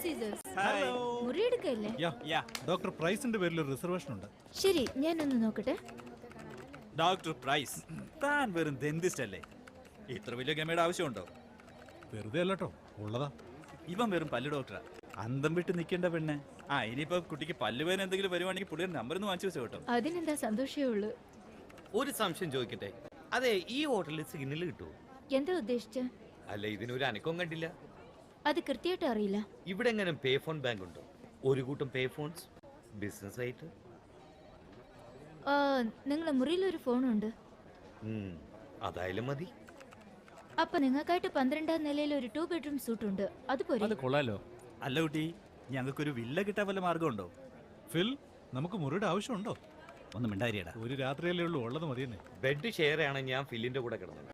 Caesar's. Hello. മുറി എടുക്കല്ലേ? യാ doctor പ്രൈസിന്റെ പേരിൽ ഒരു റിസർവേഷൻ ഉണ്ട്. ശരി, ഞാനൊന്ന് നോക്കട്ടെ. ഡോക്ടർ പ്രൈസ്, താൻ വെറും ഡെന്റിസ്റ്റ് അല്ലേ? ഇത്ര വലിയ ഗമയുടെ ആവശ്യമുണ്ടോ? വെറുതെ അല്ലട്ടോ, ഉള്ളതാ. ഇവൻ വെറും പല്ല് ഡോക്ടറാ. അന്തം വിട്ട് നിൽക്കേണ്ട പെണ്ണെ. ഇനിയിപ്പോ കുട്ടിക്ക് പല്ലുവേദന എന്തെങ്കിലും വരുവാണെങ്കിൽ പുള്ളിയുടെ നമ്പർ ഒന്ന് വാങ്ങിച്ചു വെച്ചോ കേട്ടോ. അതിനെന്താ, സന്തോഷമേ ഉള്ളൂ. ഒരു സംശയം ചോദിക്കട്ടെ, അതെ ഈ ഹോട്ടലിൽ സിഗ്നൽ കിട്ടുമോ? എന്താ ഉദ്ദേശിച്ച? അല്ല, ഇതിനൊരു അനക്കവും കണ്ടില്ല. അത് കൃത്യമായിട്ട് അറിയില്ല. ഇവിടെ എങ്ങനെ പേ ഫോൺ ബാങ്ക് ഉണ്ടോ? ഒരു കൂട്ടം പേ ഫോൺസ് ബിസിനസ് ആയിട്ട്. നിങ്ങളെ മുറിയിൽ ഒരു ഫോണുണ്ട്. അതായാലും മതി. അപ്പൊ നിങ്ങൾക്കായിട്ട് 12ാം നിലയിൽ ഒരു 2 ബെഡ്റൂം സൂട്ട് ഉണ്ട്. അതുപോലെ കൊള്ളാലോ. അല്ല കുട്ടി, ഞങ്ങൾക്കൊരു വില്ല കിട്ടാൻ വല്ല മാർഗമുണ്ടോ? ഫിൽ, നമുക്ക് മുറിയുടെ ആവശ്യമുണ്ടോ? ഒന്നും മിണ്ടായിരിയടാ. ഒരു രാത്രിയല്ലേ ഉള്ളൂ, ഉള്ളത് മതിയെന്നെ. ബെഡ് ഷെയർ ആണ്, ഞാൻ ഫില്ലിന്റെ കൂടെ കിടന്നത്.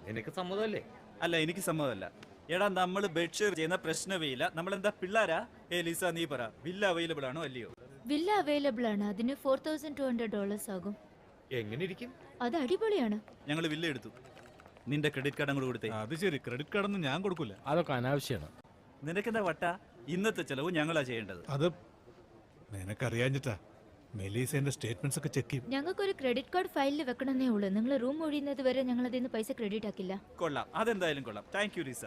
നിനക്ക് സമ്മതമല്ലേ? അല്ല, എനിക്ക് സമ്മതമല്ല. എടാ, നമ്മൾ ബെഡ് ഷെയർ ചെയ്യുന്ന പ്രശ്നമേ ഇല്ല. നമ്മളെന്താ പിള്ളാരാ? ലിസ, നീ പറ, വില്ല അവൈലബിൾ ആണോ അല്ലയോ? വില്ല അവൈലബിൾ ആണ്. അതിന് $4,200 ആകും. എങ്ങനെ ഇരിക്കും? അത് അടിപൊളിയാണ്. ഞങ്ങൾ വില്ല എടുത്തു. നിന്റെ ക്രെഡിറ്റ് കാർഡ് അങ്ങോട്ട് കൊടുത്തേ. അത് ശരി, ക്രെഡിറ്റ് കാർഡൊന്നും ഞാൻ കൊടുക്കൂല. അതൊക്കെ അനാവശ്യമാണ്. നിനക്കെന്താ വട്ട? ഇന്നത്തെ ചെലവ് ഞങ്ങളാ ചെയ്യേണ്ടത്. അത് നിനക്കറിയാഞ്ഞിട്ടാ. മെലീസേന്റെ സ്റ്റേറ്റ്മെന്റ്സ് ഒക്കെ ചെക്ക് ചെയ്യും. ഞങ്ങൾക്കൊരു ക്രെഡിറ്റ് കാർഡ് ഫയലിൽ വെക്കണമെന്നേ ഉള്ളൂ. നിങ്ങൾ റൂം ഒഴിയുന്നത് വരെ ഞങ്ങൾ അതിൽ നിന്ന് പൈസ ക്രെഡിറ്റ് ആക്കില്ല. കൊള്ളാം, അതെന്തായാലും കൊള്ളാം. Thank you Lisa.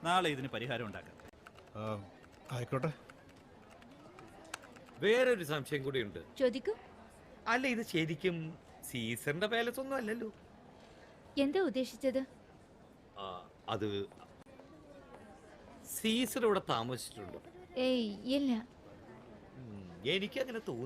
നാളെ ഇതിന് പരിഹാരം ഉണ്ടാക്കാം. ആയിക്കോട്ടെ. വേറൊരു സംശയം കൂടി ഉണ്ട്. ചോദിക്കൂ. അല്ല, ഇത് ശരിക്കും സീസറിന്റെ പാലസ് ഒന്നും അല്ലല്ലോ. എന്താ ഉദ്ദേശിച്ചത്? അത് സീസർ ഇവിടെ താമസിച്ചിട്ടുണ്ടോ? ഏയ് ഇല്ല. എനിക്കങ്ങനെ തോന്നി.